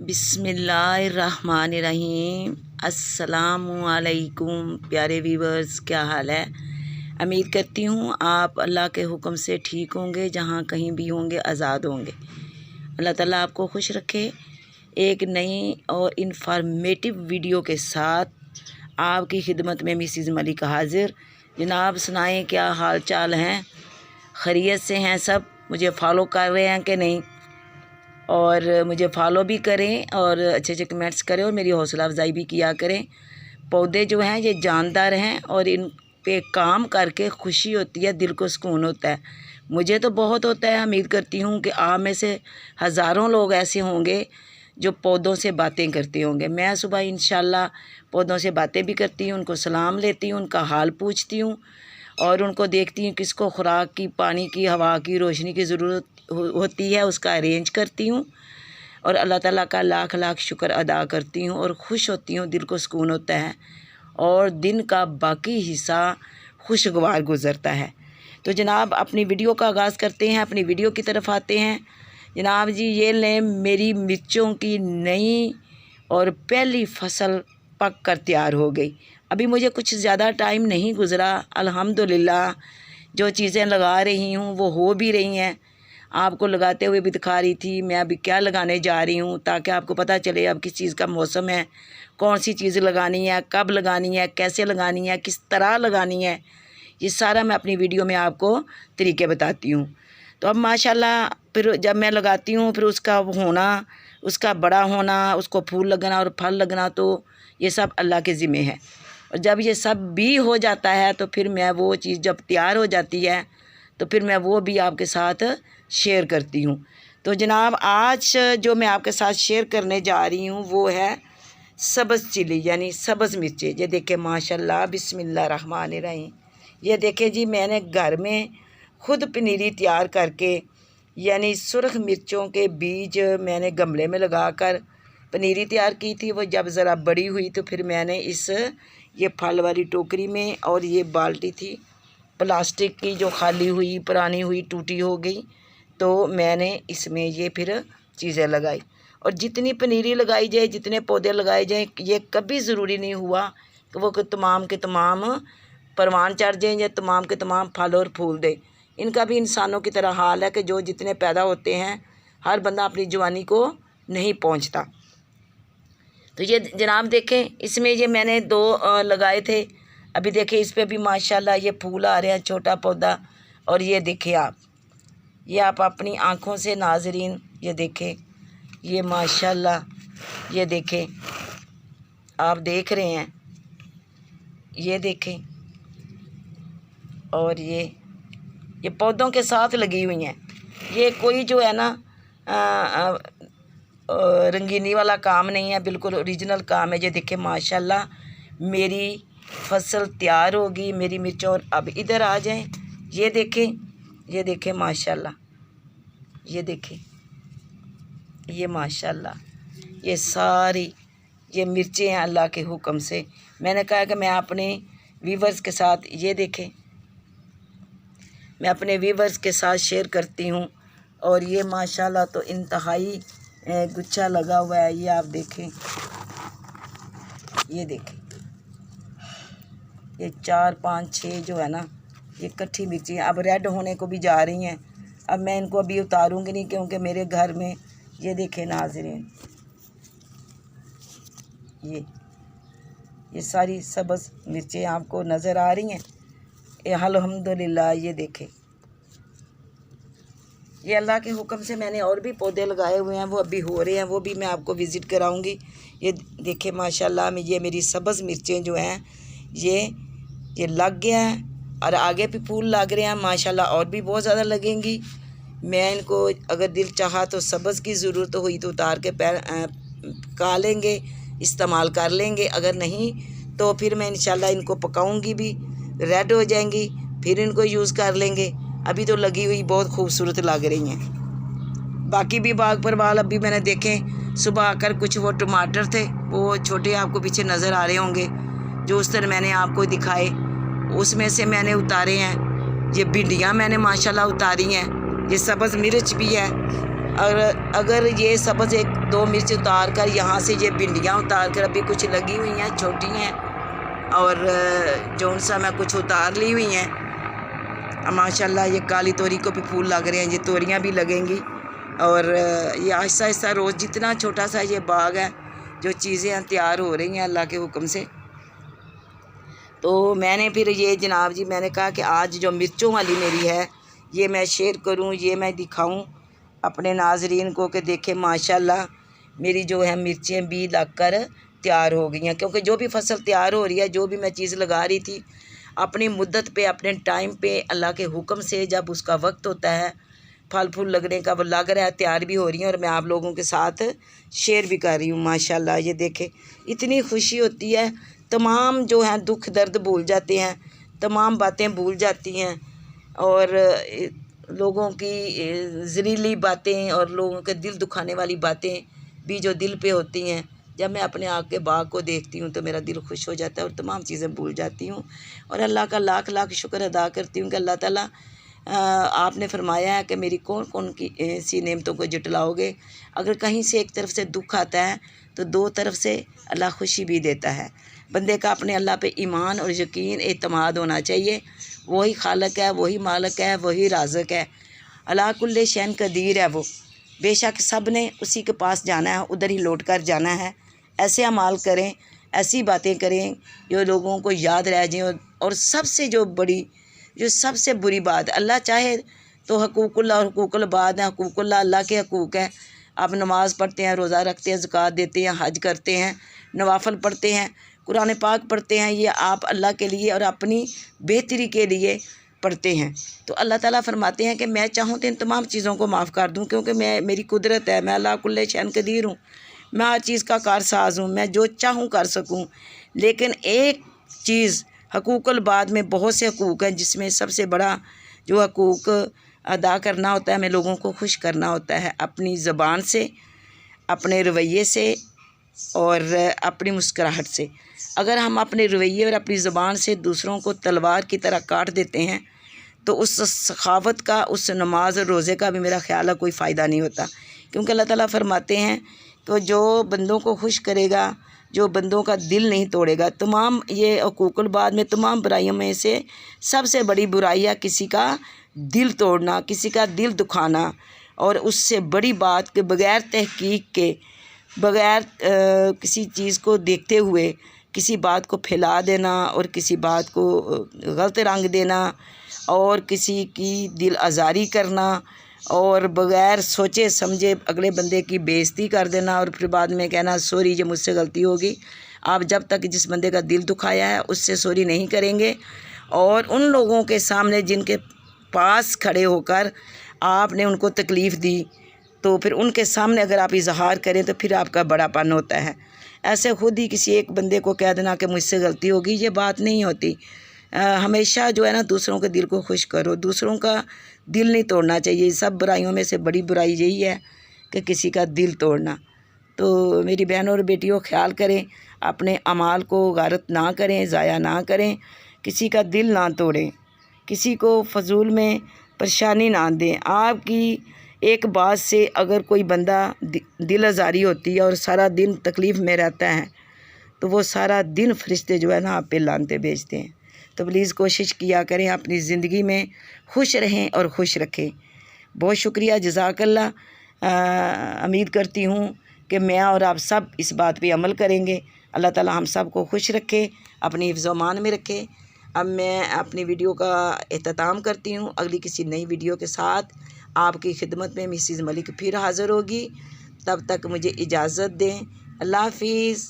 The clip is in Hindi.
बिस्मिल्लाहिर्रहमानिर्रहीम। अस्सलामुअलैकुम प्यारे व्यूवर्स, क्या हाल है। उम्मीद करती हूँ आप अल्लाह के हुक्म से ठीक होंगे, जहाँ कहीं भी होंगे आज़ाद होंगे। अल्लाह ताला आपको खुश रखे। एक नई और इन्फॉर्मेटिव वीडियो के साथ आपकी खिदमत में मिसिज़ मलिक हाजिर। जनाब सुनाएं, क्या हाल चाल हैं, खैरियत से हैं सब? मुझे फॉलो कर रहे हैं कि नहीं? और मुझे फॉलो भी करें और अच्छे अच्छे कमेंट्स करें और मेरी हौसला अफजाई भी किया करें। पौधे जो हैं ये जानदार हैं और इन पे काम करके खुशी होती है, दिल को सुकून होता है। मुझे तो बहुत होता है। उम्मीद करती हूँ कि आप में से हज़ारों लोग ऐसे होंगे जो पौधों से बातें करते होंगे। मैं सुबह इंशाल्लाह पौधों से बातें भी करती हूँ, उनको सलाम लेती हूँ, उनका हाल पूछती हूँ और उनको देखती हूँ किसको खुराक की, पानी की, हवा की, रोशनी की ज़रूरत होती है, उसका अरेंज करती हूँ और अल्लाह ताला का लाख लाख शुक्र अदा करती हूँ और ख़ुश होती हूँ, दिल को सुकून होता है और दिन का बाकी हिस्सा खुशगवार गुज़रता है। तो जनाब अपनी वीडियो का आगाज़ करते हैं, अपनी वीडियो की तरफ आते हैं। जनाब जी ये लें मेरी मिर्चों की नई और पहली फसल पक कर तैयार हो गई। अभी मुझे कुछ ज़्यादा टाइम नहीं गुज़रा, अल्हम्दुलिल्लाह जो चीज़ें लगा रही हूँ वो हो भी रही हैं। आपको लगाते हुए भी दिखा रही थी मैं अभी क्या लगाने जा रही हूँ, ताकि आपको पता चले अब किस चीज़ का मौसम है, कौन सी चीज़ लगानी है, कब लगानी है, कैसे लगानी है, किस तरह लगानी है। ये सारा मैं अपनी वीडियो में आपको तरीके बताती हूँ। तो अब माशाल्लाह फिर जब मैं लगाती हूँ फिर उसका होना, उसका बड़ा होना, उसको फूल लगना और फल लगना, तो ये सब अल्लाह के ज़िम्मे है। और जब ये सब भी हो जाता है तो फिर मैं वो चीज़ जब तैयार हो जाती है तो फिर मैं वो भी आपके साथ शेयर करती हूँ। तो जनाब आज जो मैं आपके साथ शेयर करने जा रही हूँ वो है सब्ज़ चिली यानी सब्ज़ मिर्चें। ये देखें माशाल्लाह, बिस्मिल्लाहिर्रहमानिर्रहीम। ये देखें जी, मैंने घर में खुद पनीरी तैयार करके यानी सुर्ख मिर्चों के बीज मैंने गमले में लगाकर पनीरी तैयार की थी। वो जब ज़रा बड़ी हुई तो फिर मैंने ये फल वाली टोकरी में, और ये बाल्टी थी प्लास्टिक की जो खाली हुई, पुरानी हुई, टूटी हो गई, तो मैंने इसमें ये फिर चीज़ें लगाई। और जितनी पनीरी लगाई जाए, जितने पौधे लगाए जाएँ, ये कभी ज़रूरी नहीं हुआ कि वो तमाम के तमाम परवान चढ़ जाएँ या तमाम के तमाम फल और फूल दे। इनका भी इंसानों की तरह हाल है कि जो जितने पैदा होते हैं हर बंदा अपनी जवानी को नहीं पहुंचता। तो ये जनाब देखें, इसमें ये मैंने 2 लगाए थे। अभी देखें इस पे भी माशाल्लाह ये फूल आ रहे हैं, छोटा पौधा। और ये देखें ये आप अपनी आँखों से नाज़रीन ये देखें, ये माशाल्लाह ये देखें, आप देख रहे हैं, ये देखें। और ये पौधों के साथ लगी हुई हैं। ये कोई जो है ना रंगीनी वाला काम नहीं है, बिल्कुल ओरिजिनल काम है। ये देखें माशाल्लाह मेरी फसल तैयार होगी, मेरी मिर्चों। और अब इधर आ जाएं, ये देखें माशाल्लाह, ये देखें, ये माशाल्लाह ये सारी ये मिर्चें हैं अल्लाह के हुक्म से। मैंने कहा कि मैं अपने व्यूवर्स के साथ ये देखें, मैं अपने व्यूवर्स के साथ शेयर करती हूँ। और ये माशाल्लाह तो इंतहाई गुच्छा लगा हुआ है। ये आप देखें, ये देखें, ये 4 5 6 जो है ना ये इकट्ठी मिर्ची अब रेड होने को भी जा रही हैं। अब मैं इनको अभी उतारूंगी नहीं क्योंकि मेरे घर में ये देखें नाज़रीन, ये सारी सब्ज़ मिर्चें आपको नज़र आ रही हैं। अल्हम्दुलिल्लाह ये देखें, ये अल्लाह के हुक्म से मैंने और भी पौधे लगाए हुए हैं, वो अभी हो रहे हैं, वो भी मैं आपको विज़िट कराऊंगी। ये देखें माशाल्लाह में ये मेरी सब्ज़ मिर्चें जो हैं ये लग गया है और आगे भी फूल लग रहे हैं माशाल्लाह, और भी बहुत ज़्यादा लगेंगी। मैं इनको अगर दिल चाहा तो सब्ज़ की ज़रूरत हुई तो उतार के पका लेंगे, इस्तेमाल कर लेंगे। अगर नहीं तो फिर मैं इंशाल्लाह इनको पकाऊंगी भी, रेड हो जाएंगी, फिर इनको यूज़ कर लेंगे। अभी तो लगी हुई बहुत खूबसूरत लग रही हैं। बाकी भी बाग पर बाल अभी मैंने देखे सुबह आकर, कुछ वो टमाटर थे वो छोटे आपको पीछे नज़र आ रहे होंगे जो उस तरह मैंने आपको दिखाए, उसमें से मैंने उतारे हैं। ये भिंडियाँ मैंने माशाल्लाह उतारी हैं। ये सब्ज़ मिर्च भी है अगर ये सबज 1-2 मिर्च उतार कर यहाँ से ये भिंडियाँ उतार कर, अभी कुछ लगी हुई हैं छोटी हैं, और जौन सा मैं कुछ उतार ली हुई हैं। माशाल्लाह ये काली तोरी को भी फूल लग रहे हैं, ये तोरियाँ भी लगेंगी। और ये आहिस्ता आहिस्ता रोज़ जितना छोटा सा ये बाग है, जो चीज़ें तैयार हो रही हैं अल्लाह के हुक्म से। तो मैंने फिर ये जनाब जी, मैंने कहा कि आज जो मिर्चों वाली मेरी है ये मैं शेयर करूं, ये मैं दिखाऊं अपने नाजरीन को कि देखें माशाल्लाह मेरी जो है मिर्चें भी लग कर तैयार हो गई हैं। क्योंकि जो भी फसल तैयार हो रही है, जो भी मैं चीज़ लगा रही थी अपनी मुद्दत पे, अपने टाइम पे, अल्लाह के हुक्म से, जब उसका वक्त होता है फल फूल लगने का, वो लग रहा है, तैयार भी हो रही हैं और मैं आप लोगों के साथ शेयर भी कर रही हूँ। माशाल्लाह ये देखें, इतनी खुशी होती है, तमाम जो हैं दुख दर्द भूल जाते हैं, तमाम बातें भूल जाती हैं, और लोगों की ज़हरीली बातें और लोगों के दिल दुखाने वाली बातें भी जो दिल पे होती हैं, जब मैं अपने आग के बाग को देखती हूँ तो मेरा दिल खुश हो जाता है और तमाम चीज़ें भूल जाती हूँ। और अल्लाह का लाख लाख शुक्र अदा करती हूँ कि अल्लाह ताला आपने फरमाया है कि मेरी कौन कौन की सी नेमतों को जुटलाओगे। अगर कहीं से एक तरफ से दुख आता है तो 2 तरफ से अल्लाह खुशी भी देता है। बंदे का अपने अल्लाह पे ईमान और यकीन एतमाद होना चाहिए। वही खालक है, वही मालिक है, वही राज़िक है, अला कुल्ले शैन कदीर है वो। बेशक सब ने उसी के पास जाना है, उधर ही लौट कर जाना है। ऐसे अमाल करें, ऐसी बातें करें जो लोगों को याद रह जाएँ। और सबसे जो बड़ी, जो सबसे बुरी बात, अल्लाह चाहे तो हकूकुल्लाह और हकूकुल बाद है, हकूकुल्लाह अल्लाह के हकूक़ है। आप नमाज़ पढ़ते हैं, रोज़ा रखते हैं, ज़कात देते हैं, हज करते हैं, नवाफ़िल पढ़ते हैं, कुरान पाक पढ़ते हैं, ये आप अल्लाह के लिए और अपनी बेहतरी के लिए पढ़ते हैं। तो अल्लाह ताला फरमाते हैं कि मैं चाहूँ तो इन तमाम चीज़ों को माफ़ कर दूँ, क्योंकि मेरी कुदरत है, मैं अल्लाह कुल्ले शैन कदीर हूँ, मैं हर चीज़ का कारसाज हूँ, मैं जो चाहूँ कर सकूँ। लेकिन एक चीज़, हकूक़ुल बाद में बहुत से हकूक़ हैं, जिसमें सबसे बड़ा जो हकूक़ अदा करना होता है, हमें लोगों को खुश करना होता है अपनी ज़बान से, अपने रवैये से और अपनी मुस्कुराहट से। अगर हम अपने रवैये और अपनी ज़बान से दूसरों को तलवार की तरह काट देते हैं तो उस सखावत का, उस नमाज और रोज़े का भी मेरा ख्याल है कोई फ़ायदा नहीं होता। क्योंकि अल्लाह ताला फरमाते हैं तो जो बंदों को खुश करेगा, जो बंदों का दिल नहीं तोड़ेगा, तमाम ये हकूक़ुल बाद में तमाम बुराइयों में से सबसे बड़ी बुराई है किसी का दिल तोड़ना, किसी का दिल दुखाना। और उससे बड़ी बात कि बग़ैर तहकीक के, बग़ैर किसी चीज़ को देखते हुए किसी बात को फैला देना और किसी बात को गलत रंग देना और किसी की दिल आज़ारी करना और बग़ैर सोचे समझे अगले बंदे की बेइज्जती कर देना और फिर बाद में कहना सॉरी ये मुझसे गलती होगी। आप जब तक जिस बंदे का दिल दुखाया है उससे सॉरी नहीं करेंगे और उन लोगों के सामने जिनके पास खड़े होकर आपने उनको तकलीफ़ दी, तो फिर उनके सामने अगर आप इजहार करें तो फिर आपका बड़ापन होता है। ऐसे खुद ही किसी एक बंदे को कह देना कि मुझसे गलती होगी, ये बात नहीं होती। हमेशा जो है ना दूसरों के दिल को खुश करो, दूसरों का दिल नहीं तोड़ना चाहिए। सब बुराइयों में से बड़ी बुराई यही है कि किसी का दिल तोड़ना। तो मेरी बहनों और बेटियों, ख्याल करें, अपने अमाल को गारत ना करें, ज़ाया ना करें, किसी का दिल ना तोड़ें, किसी को फजूल में परेशानी ना दें। आपकी एक बात से अगर कोई बंदा दिल आज़ारी होती है और सारा दिन तकलीफ़ में रहता है तो वो सारा दिन फरिश्ते जो है ना आप पे लानते भेजते हैं। तो प्लीज़ कोशिश किया करें, अपनी ज़िंदगी में खुश रहें और खुश रखें। बहुत शुक्रिया, जज़ाकल्लाह। उम्मीद करती हूँ कि मैं और आप सब इस बात पे अमल करेंगे। अल्लाह ताला हम सब को खुश रखे, अपनी हिफ्ज़ व अमान में रखे। अब मैं अपनी वीडियो का एहतताम करती हूँ। अगली किसी नई वीडियो के साथ आपकी खिदमत में मिसेस मलिक फिर हाज़िर होगी। तब तक मुझे इजाज़त दें। अल्लाह हाफ़िज़।